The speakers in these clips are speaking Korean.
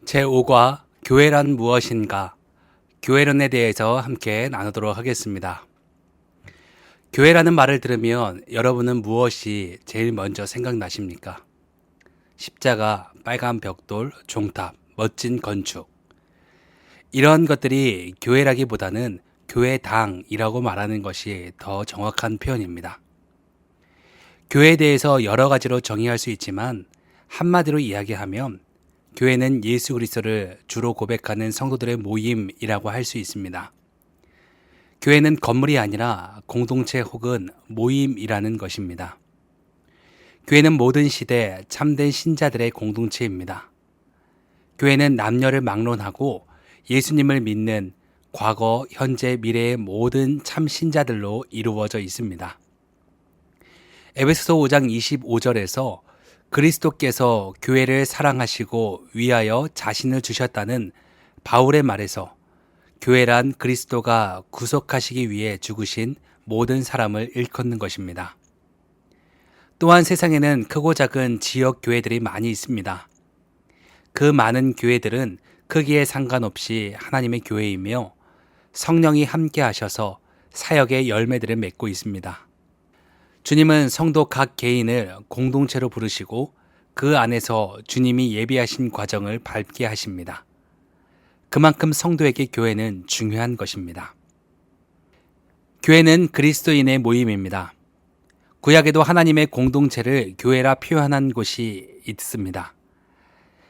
제5과 교회란 무엇인가? 교회론에 대해서 함께 나누도록 하겠습니다. 교회라는 말을 들으면 여러분은 무엇이 제일 먼저 생각나십니까? 십자가, 빨간 벽돌, 종탑, 멋진 건축. 이런 것들이 교회라기보다는 교회당이라고 말하는 것이 더 정확한 표현입니다. 교회에 대해서 여러 가지로 정의할 수 있지만 한마디로 이야기하면 교회는 예수 그리스도를 주로 고백하는 성도들의 모임이라고 할 수 있습니다. 교회는 건물이 아니라 공동체 혹은 모임이라는 것입니다. 교회는 모든 시대 참된 신자들의 공동체입니다. 교회는 남녀를 막론하고 예수님을 믿는 과거, 현재, 미래의 모든 참 신자들로 이루어져 있습니다. 에베소서 5장 25절에서 그리스도께서 교회를 사랑하시고 위하여 자신을 주셨다는 바울의 말에서 교회란 그리스도가 구속하시기 위해 죽으신 모든 사람을 일컫는 것입니다. 또한 세상에는 크고 작은 지역 교회들이 많이 있습니다. 그 많은 교회들은 크기에 상관없이 하나님의 교회이며 성령이 함께 하셔서 사역의 열매들을 맺고 있습니다. 주님은 성도 각 개인을 공동체로 부르시고 그 안에서 주님이 예비하신 과정을 밟게 하십니다. 그만큼 성도에게 교회는 중요한 것입니다. 교회는 그리스도인의 모임입니다. 구약에도 하나님의 공동체를 교회라 표현한 곳이 있습니다.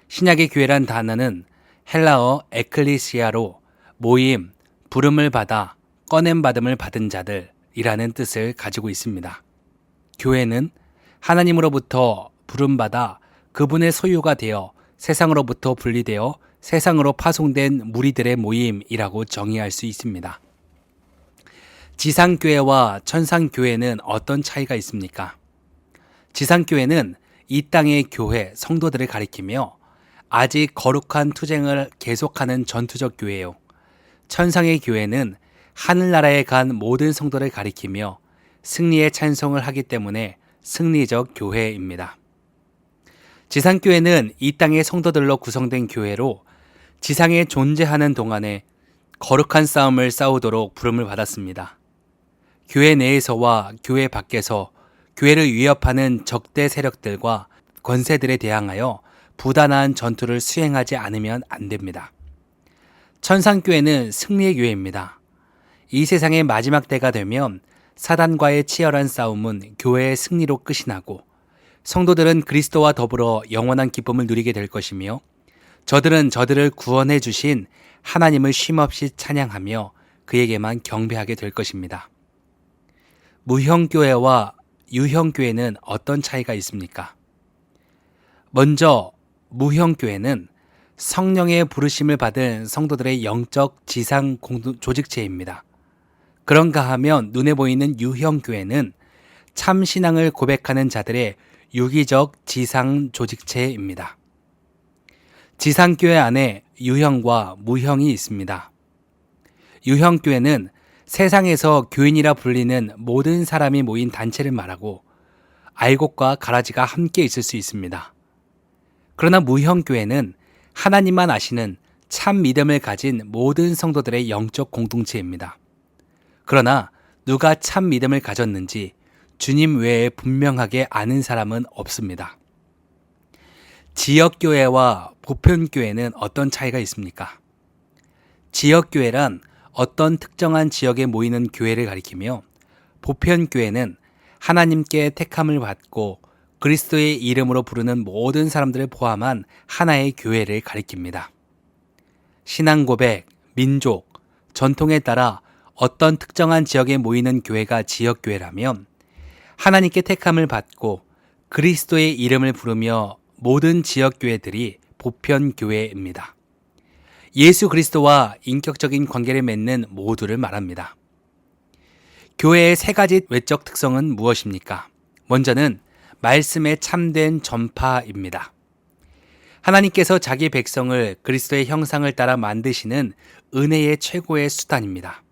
신약의 교회란 단어는 헬라어 에클리시아로 모임, 부름을 받아 꺼냄받음을 받은 자들이라는 뜻을 가지고 있습니다. 교회는 하나님으로부터 부름받아 그분의 소유가 되어 세상으로부터 분리되어 세상으로 파송된 무리들의 모임이라고 정의할 수 있습니다. 지상교회와 천상교회는 어떤 차이가 있습니까? 지상교회는 이 땅의 교회, 성도들을 가리키며 아직 거룩한 투쟁을 계속하는 전투적 교회요. 천상의 교회는 하늘나라에 간 모든 성도를 가리키며 승리의 찬송을 하기 때문에 승리적 교회입니다. 지상교회는 이 땅의 성도들로 구성된 교회로 지상에 존재하는 동안에 거룩한 싸움을 싸우도록 부름을 받았습니다. 교회 내에서와 교회 밖에서 교회를 위협하는 적대 세력들과 권세들에 대항하여 부단한 전투를 수행하지 않으면 안 됩니다. 천상교회는 승리의 교회입니다. 이 세상의 마지막 때가 되면 사단과의 치열한 싸움은 교회의 승리로 끝이 나고 성도들은 그리스도와 더불어 영원한 기쁨을 누리게 될 것이며 저들은 저들을 구원해 주신 하나님을 쉼없이 찬양하며 그에게만 경배하게 될 것입니다. 무형교회와 유형교회는 어떤 차이가 있습니까? 먼저 무형교회는 성령의 부르심을 받은 성도들의 영적 지상 조직체입니다. 그런가 하면 눈에 보이는 유형교회는 참신앙을 고백하는 자들의 유기적 지상 조직체입니다. 지상교회 안에 유형과 무형이 있습니다. 유형교회는 세상에서 교인이라 불리는 모든 사람이 모인 단체를 말하고 알곡과 가라지가 함께 있을 수 있습니다. 그러나 무형교회는 하나님만 아시는 참 믿음을 가진 모든 성도들의 영적 공동체입니다. 그러나 누가 참 믿음을 가졌는지 주님 외에 분명하게 아는 사람은 없습니다. 지역교회와 보편교회는 어떤 차이가 있습니까? 지역교회란 어떤 특정한 지역에 모이는 교회를 가리키며 보편교회는 하나님께 택함을 받고 그리스도의 이름으로 부르는 모든 사람들을 포함한 하나의 교회를 가리킵니다. 신앙 고백, 민족, 전통에 따라 어떤 특정한 지역에 모이는 교회가 지역교회라면 하나님께 택함을 받고 그리스도의 이름을 부르며 모든 지역교회들이 보편교회입니다. 예수 그리스도와 인격적인 관계를 맺는 모두를 말합니다. 교회의 세 가지 외적 특성은 무엇입니까? 먼저는 말씀의 참된 전파입니다. 하나님께서 자기 백성을 그리스도의 형상을 따라 만드시는 은혜의 최고의 수단입니다.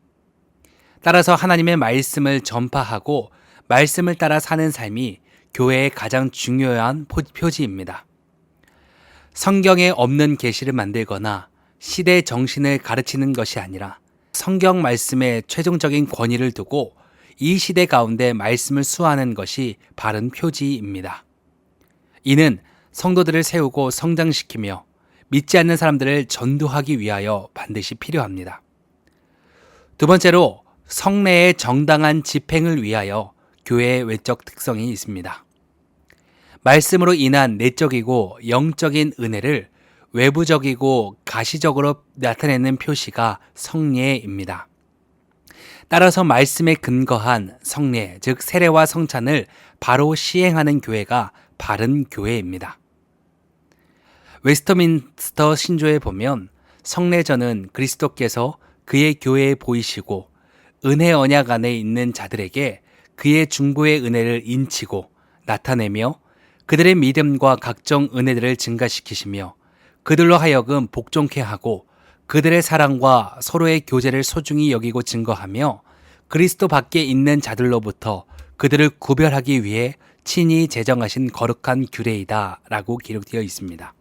따라서 하나님의 말씀을 전파하고 말씀을 따라 사는 삶이 교회의 가장 중요한 표지입니다. 성경에 없는 계시를 만들거나 시대 정신을 가르치는 것이 아니라 성경 말씀에 최종적인 권위를 두고 이 시대 가운데 말씀을 수호하는 것이 바른 표지입니다. 이는 성도들을 세우고 성장시키며 믿지 않는 사람들을 전도하기 위하여 반드시 필요합니다. 두 번째로 성례의 정당한 집행을 위하여 교회의 외적 특성이 있습니다. 말씀으로 인한 내적이고 영적인 은혜를 외부적이고 가시적으로 나타내는 표시가 성례입니다. 따라서 말씀에 근거한 성례, 즉 세례와 성찬을 바로 시행하는 교회가 바른 교회입니다. 웨스터민스터 신조에 보면 성례전은 그리스도께서 그의 교회에 보이시고 은혜 언약 안에 있는 자들에게 그의 중보의 은혜를 인치고 나타내며 그들의 믿음과 각종 은혜들을 증가시키시며 그들로 하여금 복종케 하고 그들의 사랑과 서로의 교제를 소중히 여기고 증거하며 그리스도 밖에 있는 자들로부터 그들을 구별하기 위해 친히 제정하신 거룩한 규례이다 라고 기록되어 있습니다.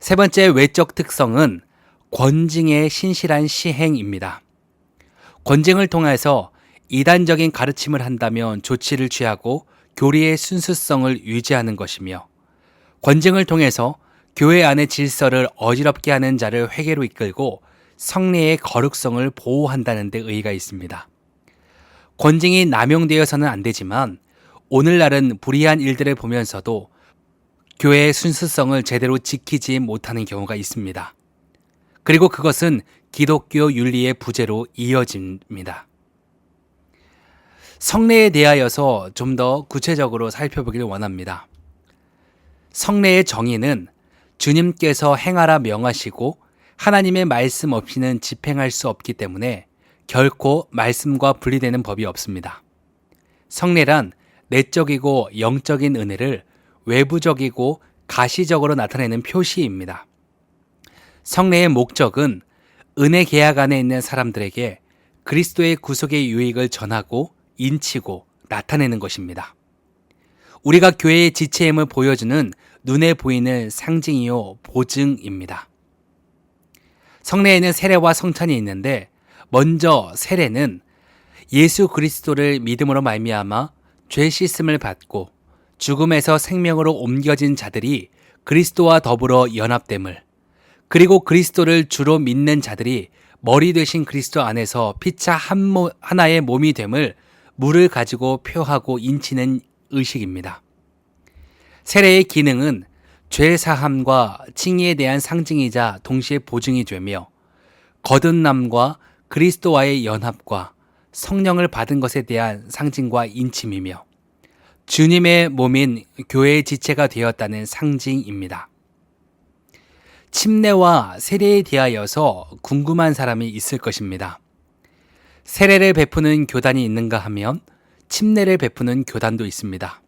세 번째 외적 특성은 권징의 신실한 시행입니다. 권징을 통해서 이단적인 가르침을 한다면 조치를 취하고 교리의 순수성을 유지하는 것이며 권징을 통해서 교회 안의 질서를 어지럽게 하는 자를 회개로 이끌고 성례의 거룩성을 보호한다는 데 의의가 있습니다. 권징이 남용되어서는 안 되지만 오늘날은 불의한 일들을 보면서도 교회의 순수성을 제대로 지키지 못하는 경우가 있습니다. 그리고 그것은 기독교 윤리의 부재로 이어집니다. 성례에 대하여서 좀 더 구체적으로 살펴보기를 원합니다. 성례의 정의는 주님께서 행하라 명하시고 하나님의 말씀 없이는 집행할 수 없기 때문에 결코 말씀과 분리되는 법이 없습니다. 성례란 내적이고 영적인 은혜를 외부적이고 가시적으로 나타내는 표시입니다. 성례의 목적은 은혜 계약 안에 있는 사람들에게 그리스도의 구속의 유익을 전하고 인치고 나타내는 것입니다. 우리가 교회의 지체임을 보여주는 눈에 보이는 상징이요 보증입니다. 성례에는 세례와 성찬이 있는데 먼저 세례는 예수 그리스도를 믿음으로 말미암아 죄 씻음을 받고 죽음에서 생명으로 옮겨진 자들이 그리스도와 더불어 연합됨을, 그리고 그리스도를 주로 믿는 자들이 머리 되신 그리스도 안에서 피차 하나의 몸이 됨을 물을 가지고 표하고 인치는 의식입니다. 세례의 기능은 죄 사함과 칭의에 대한 상징이자 동시에 보증이 되며 거듭남과 그리스도와의 연합과 성령을 받은 것에 대한 상징과 인침이며 주님의 몸인 교회의 지체가 되었다는 상징입니다. 침례와 세례에 대하여서 궁금한 사람이 있을 것입니다. 세례를 베푸는 교단이 있는가 하면 침례를 베푸는 교단도 있습니다.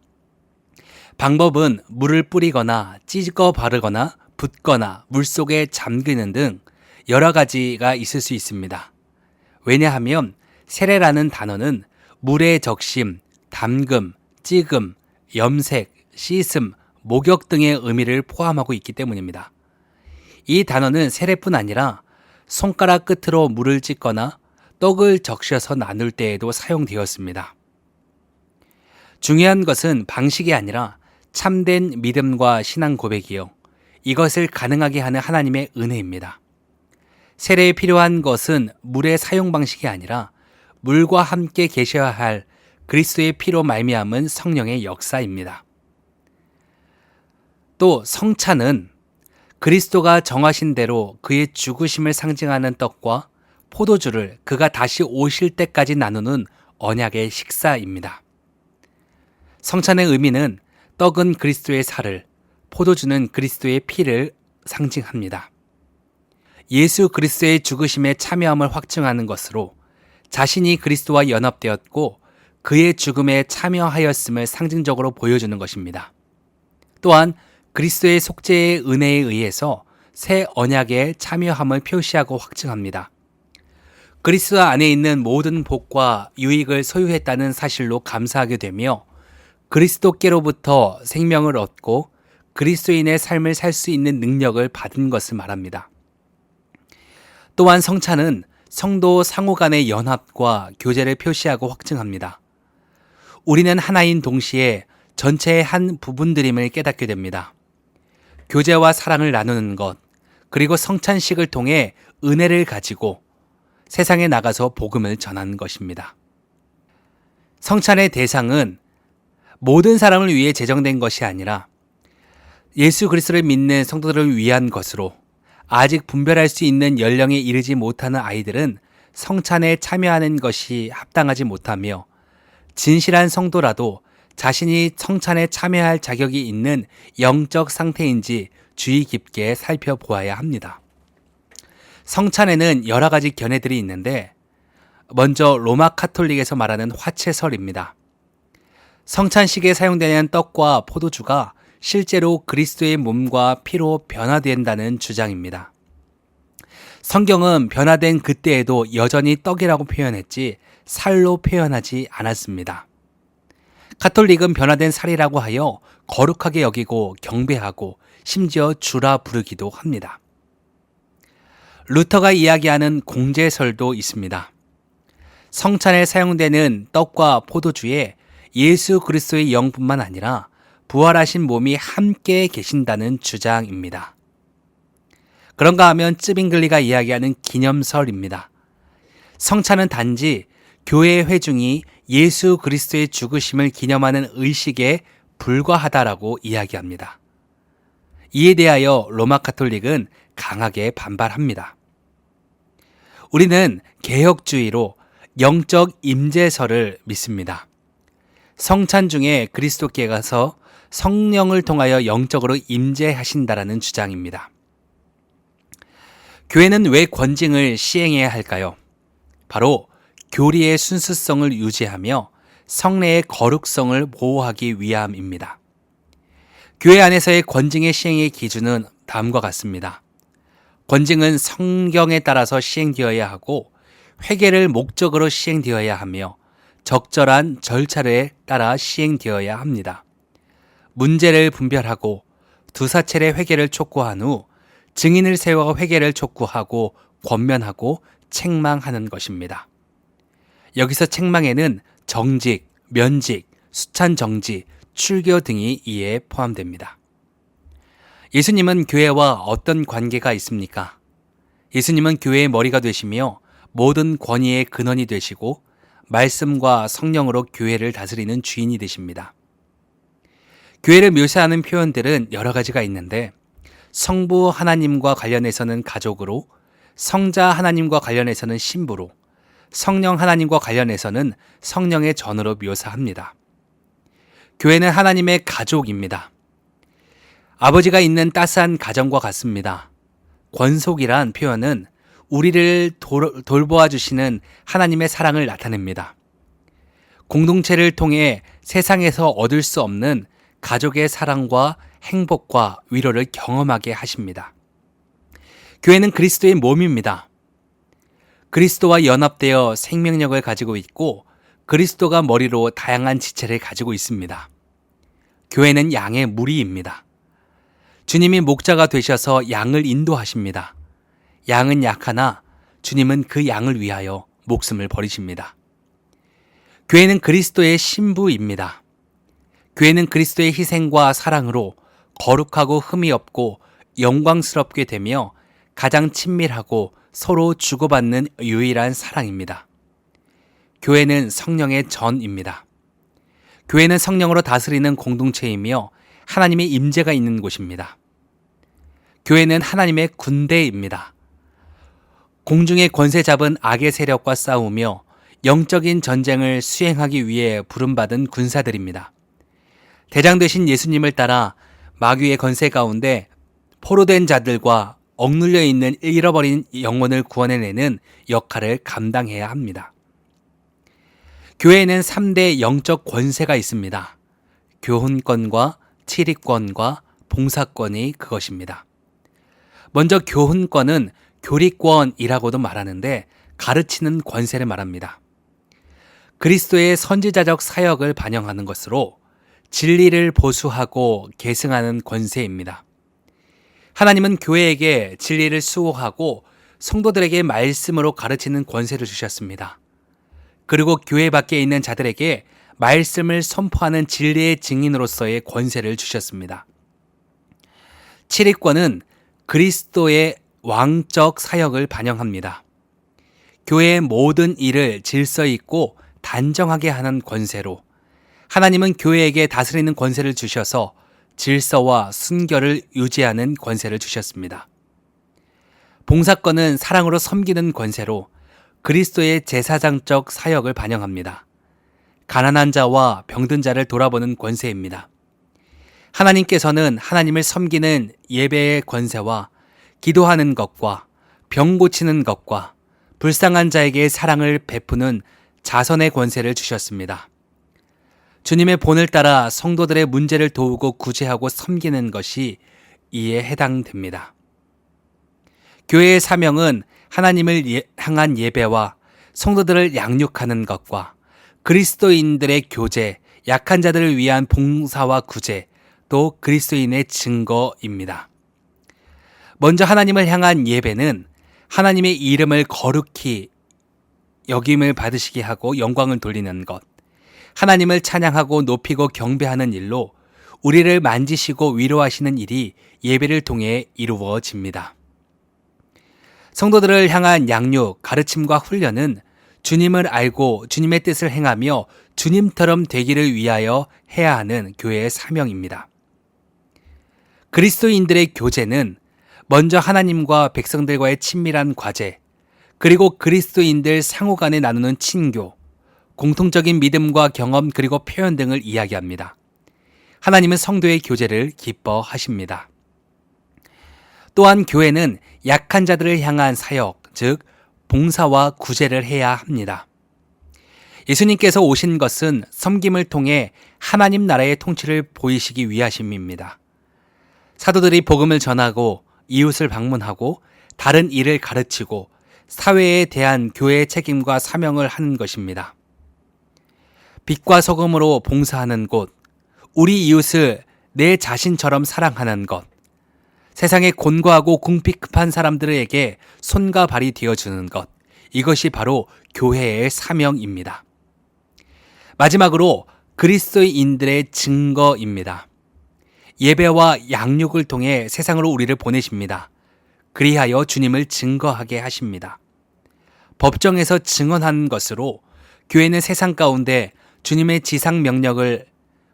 방법은 물을 뿌리거나 찍어 바르거나 붓거나 물속에 잠그는 등 여러 가지가 있을 수 있습니다. 왜냐하면 세례라는 단어는 물의 적심, 담금, 찌금, 염색, 씻음, 목욕 등의 의미를 포함하고 있기 때문입니다. 이 단어는 세례뿐 아니라 손가락 끝으로 물을 찍거나 떡을 적셔서 나눌 때에도 사용되었습니다. 중요한 것은 방식이 아니라 참된 믿음과 신앙 고백이요, 이것을 가능하게 하는 하나님의 은혜입니다. 세례에 필요한 것은 물의 사용 방식이 아니라 물과 함께 계셔야 할 그리스도의 피로 말미암은 성령의 역사입니다. 또 성찬은 그리스도가 정하신 대로 그의 죽으심을 상징하는 떡과 포도주를 그가 다시 오실 때까지 나누는 언약의 식사입니다. 성찬의 의미는 떡은 그리스도의 살을, 포도주는 그리스도의 피를 상징합니다. 예수 그리스도의 죽으심에 참여함을 확증하는 것으로 자신이 그리스도와 연합되었고 그의 죽음에 참여하였음을 상징적으로 보여주는 것입니다. 또한 그리스도의 속죄의 은혜에 의해서 새 언약에 참여함을 표시하고 확증합니다. 그리스도 안에 있는 모든 복과 유익을 소유했다는 사실로 감사하게 되며 그리스도께로부터 생명을 얻고 그리스도인의 삶을 살 수 있는 능력을 받은 것을 말합니다. 또한 성찬은 성도 상호 간의 연합과 교제를 표시하고 확증합니다. 우리는 하나인 동시에 전체의 한 부분들임을 깨닫게 됩니다. 교제와 사랑을 나누는 것, 그리고 성찬식을 통해 은혜를 가지고 세상에 나가서 복음을 전하는 것입니다. 성찬의 대상은 모든 사람을 위해 제정된 것이 아니라 예수 그리스도를 믿는 성도들을 위한 것으로 아직 분별할 수 있는 연령에 이르지 못하는 아이들은 성찬에 참여하는 것이 합당하지 못하며 진실한 성도라도 자신이 성찬에 참여할 자격이 있는 영적 상태인지 주의 깊게 살펴보아야 합니다. 성찬에는 여러 가지 견해들이 있는데 먼저 로마 카톨릭에서 말하는 화채설입니다. 성찬식에 사용되는 떡과 포도주가 실제로 그리스도의 몸과 피로 변화된다는 주장입니다. 성경은 변화된 그때에도 여전히 떡이라고 표현했지 살로 표현하지 않았습니다. 카톨릭은 변화된 살이라고 하여 거룩하게 여기고 경배하고 심지어 주라 부르기도 합니다. 루터가 이야기하는 공제설도 있습니다. 성찬에 사용되는 떡과 포도주에 예수 그리스도의 영뿐만 아니라 부활하신 몸이 함께 계신다는 주장입니다. 그런가 하면 쯔빙글리가 이야기하는 기념설입니다. 성찬은 단지 교회의 회중이 예수 그리스도의 죽으심을 기념하는 의식에 불과하다라고 이야기합니다. 이에 대하여 로마 카톨릭은 강하게 반발합니다. 우리는 개혁주의로 영적 임재설을 믿습니다. 성찬 중에 그리스도께서 성령을 통하여 영적으로 임재하신다라는 주장입니다. 교회는 왜 권징을 시행해야 할까요? 바로 교리의 순수성을 유지하며 성례의 거룩성을 보호하기 위함입니다. 교회 안에서의 권징의 시행의 기준은 다음과 같습니다. 권징은 성경에 따라서 시행되어야 하고 회개를 목적으로 시행되어야 하며 적절한 절차에 따라 시행되어야 합니다. 문제를 분별하고 두사체의 회개를 촉구한 후 증인을 세워 회개를 촉구하고 권면하고 책망하는 것입니다. 여기서 책망에는 정직, 면직, 수찬 정지, 출교 등이 이에 포함됩니다. 예수님은 교회와 어떤 관계가 있습니까? 예수님은 교회의 머리가 되시며 모든 권위의 근원이 되시고 말씀과 성령으로 교회를 다스리는 주인이 되십니다. 교회를 묘사하는 표현들은 여러 가지가 있는데 성부 하나님과 관련해서는 가족으로, 성자 하나님과 관련해서는 신부로, 성령 하나님과 관련해서는 성령의 전으로 묘사합니다. 교회는 하나님의 가족입니다. 아버지가 있는 따스한 가정과 같습니다. 권속이란 표현은 우리를 돌보아 주시는 하나님의 사랑을 나타냅니다. 공동체를 통해 세상에서 얻을 수 없는 가족의 사랑과 행복과 위로를 경험하게 하십니다. 교회는 그리스도의 몸입니다. 그리스도와 연합되어 생명력을 가지고 있고 그리스도가 머리로 다양한 지체를 가지고 있습니다. 교회는 양의 무리입니다. 주님이 목자가 되셔서 양을 인도하십니다. 양은 약하나 주님은 그 양을 위하여 목숨을 버리십니다. 교회는 그리스도의 신부입니다. 교회는 그리스도의 희생과 사랑으로 거룩하고 흠이 없고 영광스럽게 되며 가장 친밀하고 서로 주고받는 유일한 사랑입니다. 교회는 성령의 전입니다. 교회는 성령으로 다스리는 공동체이며 하나님의 임재가 있는 곳입니다. 교회는 하나님의 군대입니다. 공중의 권세 잡은 악의 세력과 싸우며 영적인 전쟁을 수행하기 위해 부름받은 군사들입니다. 대장 되신 예수님을 따라 마귀의 권세 가운데 포로된 자들과 억눌려 있는 잃어버린 영혼을 구원해내는 역할을 감당해야 합니다. 교회에는 3대 영적 권세가 있습니다. 교훈권과 치리권과 봉사권이 그것입니다. 먼저 교훈권은 교리권이라고도 말하는데 가르치는 권세를 말합니다. 그리스도의 선지자적 사역을 반영하는 것으로 진리를 보수하고 계승하는 권세입니다. 하나님은 교회에게 진리를 수호하고 성도들에게 말씀으로 가르치는 권세를 주셨습니다. 그리고 교회 밖에 있는 자들에게 말씀을 선포하는 진리의 증인으로서의 권세를 주셨습니다. 7위권은 그리스도의 왕적 사역을 반영합니다. 교회의 모든 일을 질서 있고 단정하게 하는 권세로 하나님은 교회에게 다스리는 권세를 주셔서 질서와 순결을 유지하는 권세를 주셨습니다. 봉사권은 사랑으로 섬기는 권세로 그리스도의 제사장적 사역을 반영합니다. 가난한 자와 병든 자를 돌아보는 권세입니다. 하나님께서는 하나님을 섬기는 예배의 권세와 기도하는 것과 병 고치는 것과 불쌍한 자에게 사랑을 베푸는 자선의 권세를 주셨습니다. 주님의 본을 따라 성도들의 문제를 도우고 구제하고 섬기는 것이 이에 해당됩니다. 교회의 사명은 하나님을 향한 예배와 성도들을 양육하는 것과 그리스도인들의 교제, 약한 자들을 위한 봉사와 구제, 또 그리스도인의 증거입니다. 먼저 하나님을 향한 예배는 하나님의 이름을 거룩히 여김을 받으시게 하고 영광을 돌리는 것, 하나님을 찬양하고 높이고 경배하는 일로 우리를 만지시고 위로하시는 일이 예배를 통해 이루어집니다. 성도들을 향한 양육, 가르침과 훈련은 주님을 알고 주님의 뜻을 행하며 주님처럼 되기를 위하여 해야 하는 교회의 사명입니다. 그리스도인들의 교제는 먼저 하나님과 백성들과의 친밀한 과제, 그리고 그리스도인들 상호 간에 나누는 친교, 공통적인 믿음과 경험 그리고 표현 등을 이야기합니다. 하나님은 성도의 교제를 기뻐하십니다. 또한 교회는 약한 자들을 향한 사역, 즉 봉사와 구제를 해야 합니다. 예수님께서 오신 것은 섬김을 통해 하나님 나라의 통치를 보이시기 위하심입니다. 사도들이 복음을 전하고 이웃을 방문하고 다른 일을 가르치고 사회에 대한 교회의 책임과 사명을 하는 것입니다. 빛과 소금으로 봉사하는 곳, 우리 이웃을 내 자신처럼 사랑하는 것, 세상에 곤고하고 궁핍한 사람들에게 손과 발이 되어주는 것, 이것이 바로 교회의 사명입니다. 마지막으로 그리스도인들의 증거입니다. 예배와 양육을 통해 세상으로 우리를 보내십니다. 그리하여 주님을 증거하게 하십니다. 법정에서 증언하는 것으로 교회는 세상 가운데 주님의 지상 명령을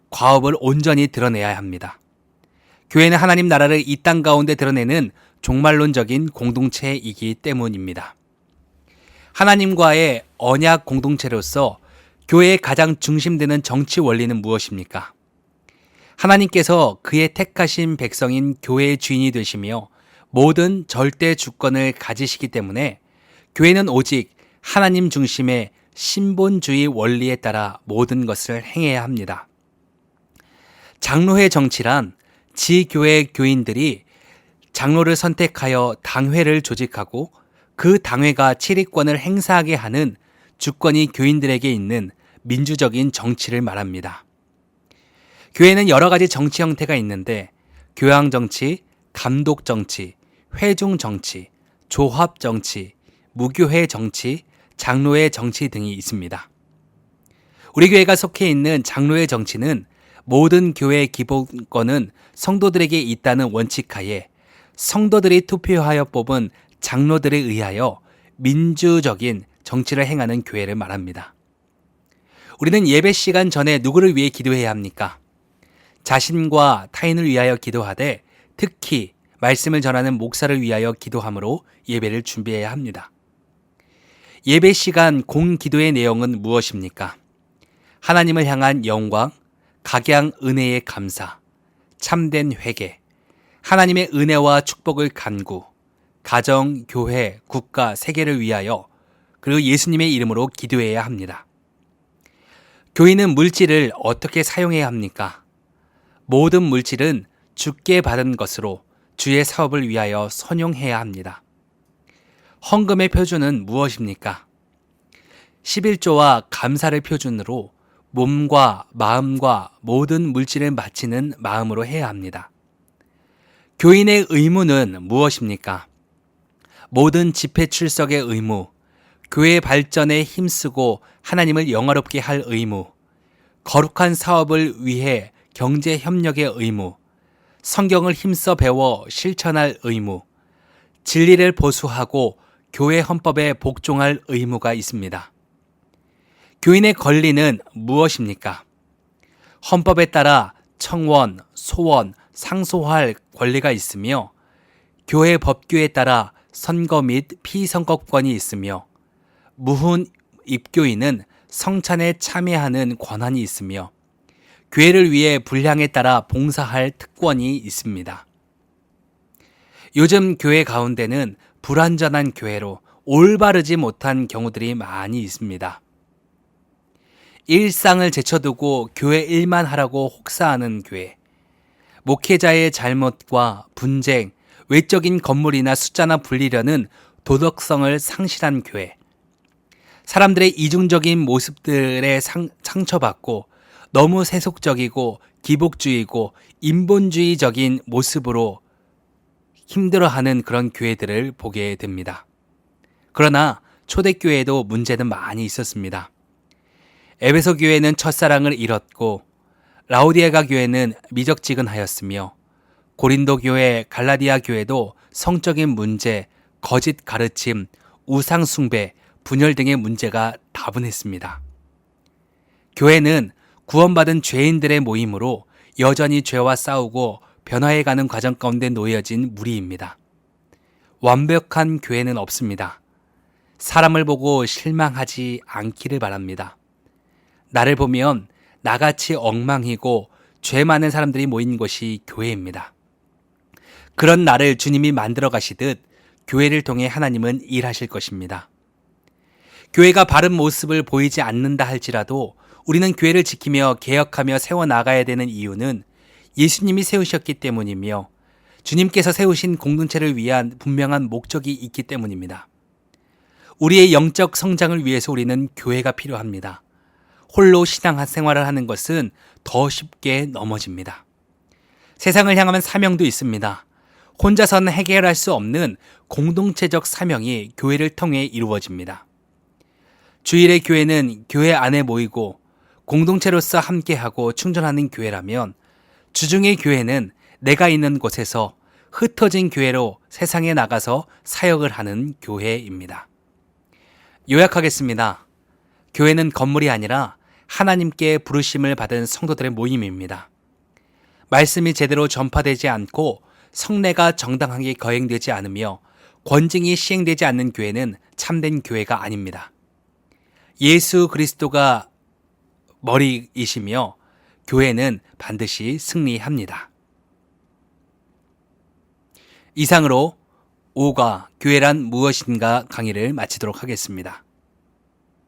과업을 온전히 드러내야 합니다. 교회는 하나님 나라를 이 땅 가운데 드러내는 종말론적인 공동체이기 때문입니다. 하나님과의 언약 공동체로서 교회의 가장 중심되는 정치 원리는 무엇입니까? 하나님께서 그의 택하신 백성인 교회의 주인이 되시며 모든 절대 주권을 가지시기 때문에 교회는 오직 하나님 중심의 신본주의 원리에 따라 모든 것을 행해야 합니다. 장로회 정치란 지교회 교인들이 장로를 선택하여 당회를 조직하고 그 당회가 치리권을 행사하게 하는 주권이 교인들에게 있는 민주적인 정치를 말합니다. 교회는 여러 가지 정치 형태가 있는데 교양 정치, 감독 정치, 회중 정치, 조합 정치, 무교회 정치, 장로회 정치 등이 있습니다. 우리 교회가 속해 있는 장로회 정치는 모든 교회의 기본권은 성도들에게 있다는 원칙하에 성도들이 투표하여 뽑은 장로들에 의하여 민주적인 정치를 행하는 교회를 말합니다. 우리는 예배 시간 전에 누구를 위해 기도해야 합니까? 자신과 타인을 위하여 기도하되 특히 말씀을 전하는 목사를 위하여 기도함으로 예배를 준비해야 합니다. 예배 시간 공기도의 내용은 무엇입니까? 하나님을 향한 영광, 각양 은혜의 감사, 참된 회개, 하나님의 은혜와 축복을 간구, 가정, 교회, 국가, 세계를 위하여 그리고 예수님의 이름으로 기도해야 합니다. 교인은 물질을 어떻게 사용해야 합니까? 모든 물질은 주께 받은 것으로 주의 사업을 위하여 선용해야 합니다. 헌금의 표준은 무엇입니까? 11조와 감사를 표준으로 몸과 마음과 모든 물질을 바치는 마음으로 해야 합니다. 교인의 의무는 무엇입니까? 모든 집회 출석의 의무, 교회 발전에 힘쓰고 하나님을 영화롭게 할 의무, 거룩한 사업을 위해 경제 협력의 의무, 성경을 힘써 배워 실천할 의무, 진리를 보수하고 교회 헌법에 복종할 의무가 있습니다. 교인의 권리는 무엇입니까? 헌법에 따라 청원, 소원, 상소할 권리가 있으며 교회 법규에 따라 선거 및 피선거권이 있으며 무훈 입교인은 성찬에 참여하는 권한이 있으며 교회를 위해 분량에 따라 봉사할 특권이 있습니다. 요즘 교회 가운데는 불완전한 교회로 올바르지 못한 경우들이 많이 있습니다. 일상을 제쳐두고 교회 일만 하라고 혹사하는 교회, 목회자의 잘못과 분쟁, 외적인 건물이나 숫자나 불리려는 도덕성을 상실한 교회, 사람들의 이중적인 모습들에 상처받고 너무 세속적이고 기복주의고 인본주의적인 모습으로 힘들어하는 그런 교회들을 보게 됩니다. 그러나 초대교회에도 문제는 많이 있었습니다. 에베소 교회는 첫사랑을 잃었고 라오디게아 교회는 미적지근하였으며 고린도 교회, 갈라디아 교회도 성적인 문제, 거짓 가르침, 우상 숭배, 분열 등의 문제가 다분했습니다. 교회는 구원받은 죄인들의 모임으로 여전히 죄와 싸우고 변화해가는 과정 가운데 놓여진 무리입니다. 완벽한 교회는 없습니다. 사람을 보고 실망하지 않기를 바랍니다. 나를 보면 나같이 엉망이고 죄 많은 사람들이 모인 곳이 교회입니다. 그런 나를 주님이 만들어 가시듯 교회를 통해 하나님은 일하실 것입니다. 교회가 바른 모습을 보이지 않는다 할지라도 우리는 교회를 지키며 개혁하며 세워나가야 되는 이유는 예수님이 세우셨기 때문이며 주님께서 세우신 공동체를 위한 분명한 목적이 있기 때문입니다. 우리의 영적 성장을 위해서 우리는 교회가 필요합니다. 홀로 신앙 생활을 하는 것은 더 쉽게 넘어집니다. 세상을 향하는 사명도 있습니다. 혼자서는 해결할 수 없는 공동체적 사명이 교회를 통해 이루어집니다. 주일의 교회는 교회 안에 모이고 공동체로서 함께하고 충전하는 교회라면 주중의 교회는 내가 있는 곳에서 흩어진 교회로 세상에 나가서 사역을 하는 교회입니다. 요약하겠습니다. 교회는 건물이 아니라 하나님께 부르심을 받은 성도들의 모임입니다. 말씀이 제대로 전파되지 않고 성례가 정당하게 거행되지 않으며 권징이 시행되지 않는 교회는 참된 교회가 아닙니다. 예수 그리스도가 머리이시며 교회는 반드시 승리합니다. 이상으로 5가 교회란 무엇인가 강의를 마치도록 하겠습니다.